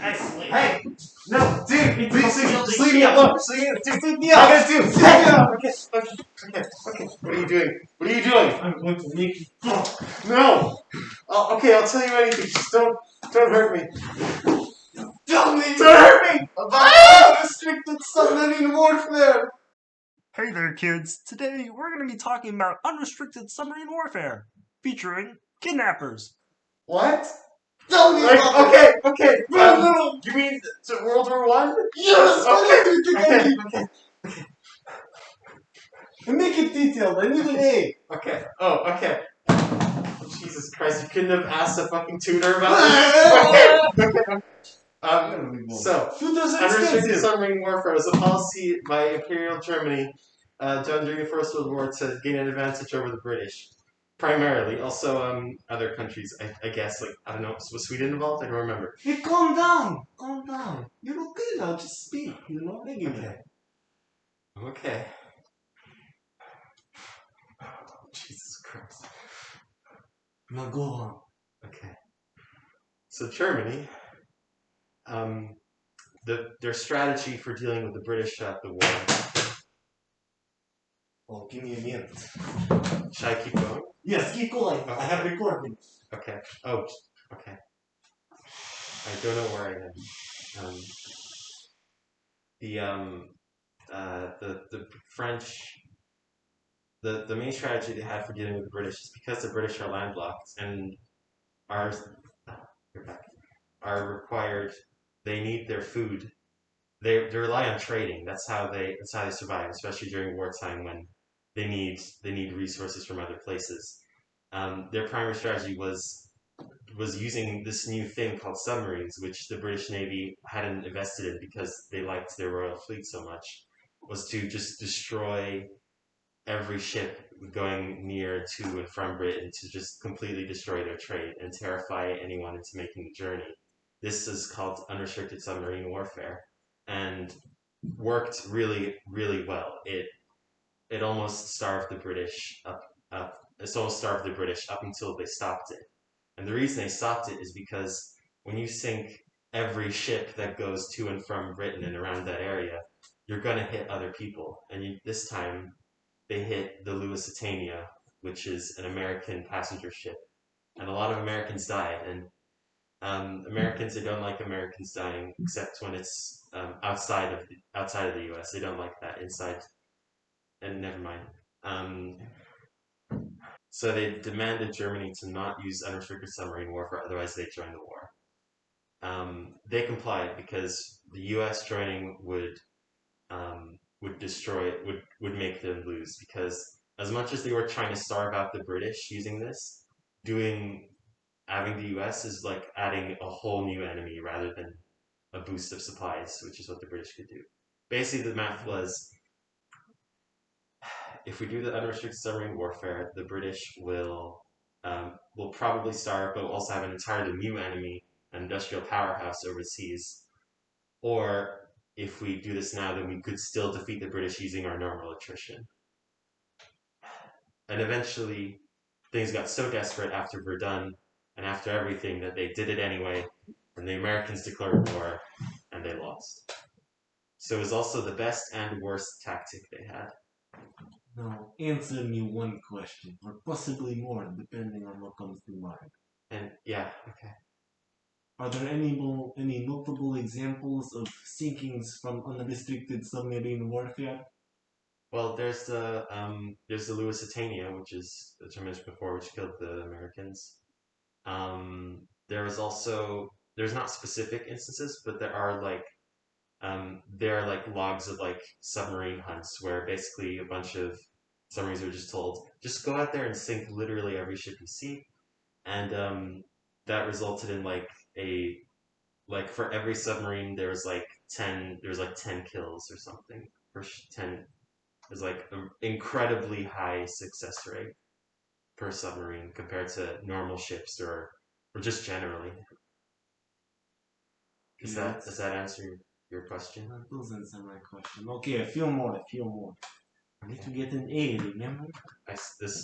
Excellent. Hey! No, dude! Please Just leave me alone! Just leave me alone! Okay. What are you doing? What are you doing? I'm going to make you fall. No! Okay, I'll tell you anything. Just don't hurt me. Don't hurt me! About unrestricted submarine warfare! Hey there, kids. Today, we're going to be talking about unrestricted submarine warfare, featuring kidnappers. What? Tell me Like, about it. okay. No. You mean World War One? Yes. Okay. Make it detailed. I need an A. Okay. Oh, okay. Jesus Christ, you couldn't have asked a fucking tutor about this? Okay. So, unrestricted submarine warfare was a policy by Imperial Germany done during the First World War to gain an advantage over the British. Primarily. Also, other countries, I guess, like, I don't know, was Sweden involved? I don't remember. Hey, calm down. You're okay now. Just speak. Okay. Jesus Christ. Now go on. Okay. So Germany, their strategy for dealing with the British at the war. Oh, give me a minute. Should I keep going? Yes, keep going. I have recording. Okay. Oh, okay. I don't know where I am. The French. The main strategy they had for dealing with the British is because the British are landlocked and are required. They need their food. They rely on trading. That's how they survive, especially during wartime when they need resources from other places. Their primary strategy was using this new thing called submarines, which the British Navy hadn't invested in because they liked their Royal Fleet so much, was to just destroy every ship going near to and from Britain, to just completely destroy their trade and terrify anyone into making the journey. This is called unrestricted submarine warfare, and worked really, really well. It almost starved the British up. It's almost starved the British up until they stopped it. And the reason they stopped it is because when you sink every ship that goes to and from Britain and around that area, you're going to hit other people. And this time, they hit the Lusitania, which is an American passenger ship. And a lot of Americans died. And Americans, they don't like Americans dying, except when it's outside of the U.S. They don't like that inside. And never mind. So they demanded Germany to not use unrestricted submarine warfare, otherwise they'd join the war. They complied because the U.S. joining would destroy it, would make them lose, because as much as they were trying to starve out the British using this, having the U.S. is like adding a whole new enemy rather than a boost of supplies, which is what the British could do. Basically, the math was, if we do the unrestricted submarine warfare, the British will probably starve, but will also have an entirely new enemy, an industrial powerhouse overseas. Or if we do this now, then we could still defeat the British using our normal attrition. And eventually, things got so desperate after Verdun and after everything that they did it anyway, and the Americans declared war, and they lost. So it was also the best and worst tactic they had. Now, answer me one question, or possibly more, depending on what comes to mind. And yeah, okay. Are there any notable examples of sinkings from unrestricted submarine warfare? Well, there's the Lusitania, which I mentioned before, which killed the Americans. There's not specific instances, but there are logs of like submarine hunts where basically a bunch of submarines were just told, just go out there and sink literally every ship you see, and that resulted in for every submarine there was 10 kills or something. For 10, there's like an incredibly high success rate per submarine compared to normal ships or just generally. Does that answer your question? That does answer my question. Okay, a few more. I need to get an A, remember?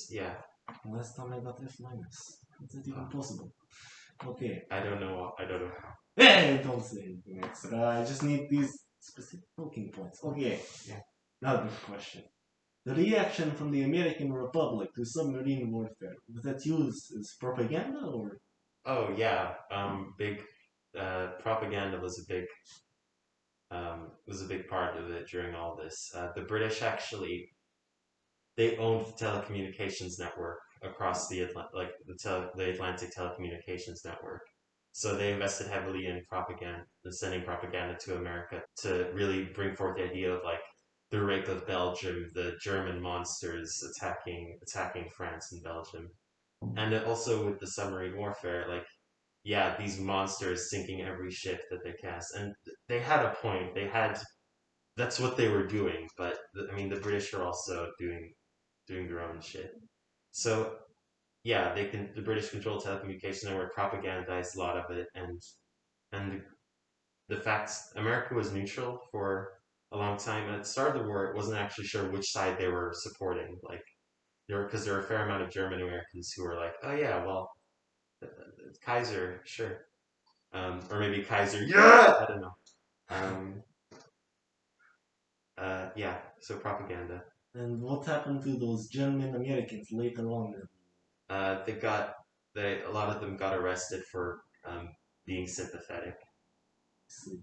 Yeah. Last time I got F minus. Is that even possible? Okay. I don't know. Hey, don't say anything extra. I just need these specific talking points. Okay. Yeah. Another question. The reaction from the American Republic to submarine warfare, was that used as propaganda or? Oh yeah, big propaganda was a big part of it during all this. The British actually they owned the telecommunications network across the the Atlantic telecommunications network. So they invested heavily in propaganda, sending propaganda to America to really bring forth the idea of like the wreck of Belgium, the German monsters attacking France and Belgium, and also with the submarine warfare, like yeah, these monsters sinking every ship that they cast, and they had a point. They had that's what they were doing, but I mean the British are also doing their own shit. So yeah, the British control telecommunication network propagandized a lot of it, and the facts America was neutral for a long time. At the start of the war, it wasn't actually sure which side they were supporting. Like there were a fair amount of German Americans who were like, oh yeah, well, Kaiser, sure, or maybe Kaiser, yeah, I don't know. Um, yeah, so propaganda. And what happened to those German Americans later on? They got a lot of them got arrested for being sympathetic, See.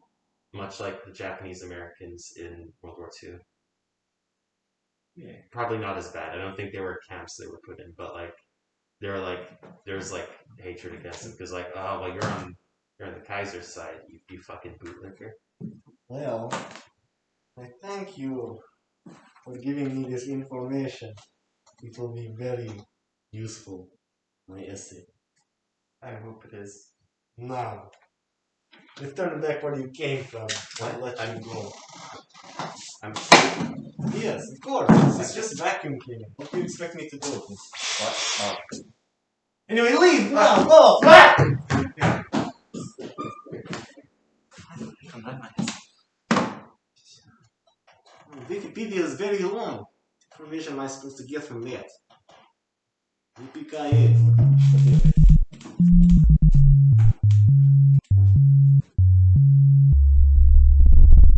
much like the Japanese Americans in World War II. Yeah. Probably not as bad. I don't think they were camps they were put in, but like they were like there's like hatred against them because like oh well you're on the Kaiser's side you fucking bootlicker. Well, I thank you for giving me this information. It will be very useful, my essay. I hope it is. Now, return back where you came from. What? I'll let you go. I'm Yes, of course. It's just vacuum cleaning. What do you expect me to do? what? Oh. Anyway, leave now. Go. Ah! Wikipedia is very long. Information am I supposed to get from that? Yippee-ki-yay.